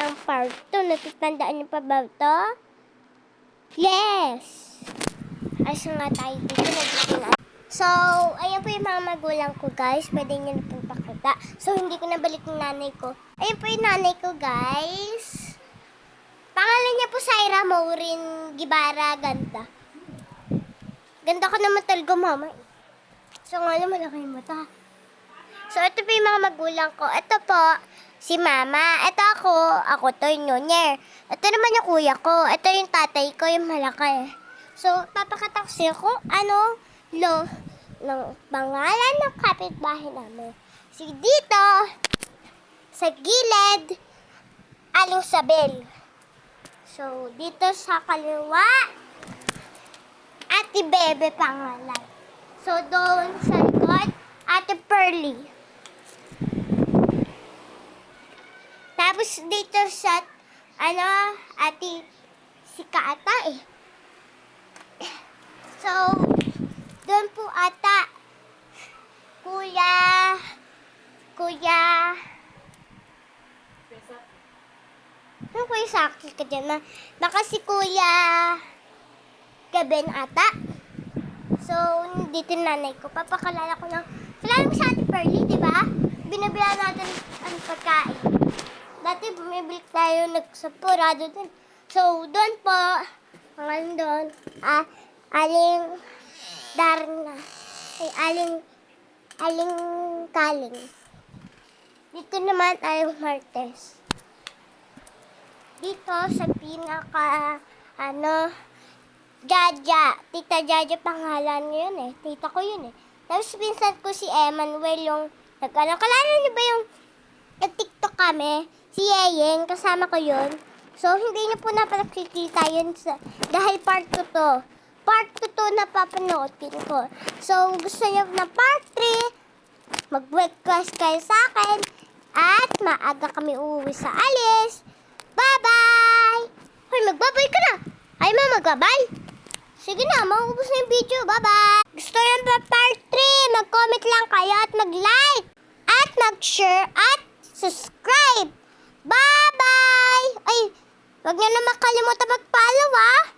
ng part 2. Natatandaan niyo pa ba ito? Yes! Asa nga tayo dito. So, ayan po yung mga magulang ko, guys. Pwede nyo na pong pakita. So, hindi ko nabalik yung nanay ko. Ayan po yung nanay ko, guys. Pangalan niya po Syra Maureen Gibara Ganda. Ganda ko naman talaga, mama. So, nga naman malaki yung mata. So, ito po yung mga magulang ko. Ito po, si mama. Ito ako to yung nyonyer. Ito naman yung kuya ko. Ito yung tatay ko, yung malaki. So, papakataksi ko, ng pangalan ng kapitbahay namin. Si dito, sa gilid, Aling Sabel. So, dito sa kaliwa, Ate Bebe pangalan. So, doon sa likod, Ate Pearly. Tapos dito sa, Ate Sikata eh. So, doon po ata, Kuya, ano Kuya Saki ka dyan na? Baka si Kuya Gaben ata. So, dito nanay ko. Papakalala ko ng, kilala mo sa Ate Pearly, di ba? Binabila natin ang pagkain. Dati bumibili tayo nagsapurado dun. So, doon po, pangalan doon, Aling Darna. Aling Kaling. Dito naman Aling Martes. Dito sa pinaka, Jaja. Tita Jaja pangalan niyo yun eh. Tita ko yun eh. Tapos pinsan ko si Emmanuel yung kalala niyo ba yung nag-TikTok kami? Si Yeyeng, kasama ko yun. So, hindi niyo po napakikita yun dahil part 2 to. Part 2 to na papanoodin ko. So, gusto niyo na part 3, mag-request kayo sa akin at maaga kami uuwi sa alis. Bye-bye! Hoy, magbabay ka na! Ay, magbabay! Sige na, maubos na yung video. Bye-bye! Gusto niyo ba part 3? Mag-comment lang kayo at mag-like at mag-share at subscribe. Bye-bye! Ay, wag niyo na makalimutan mag-follow, ah!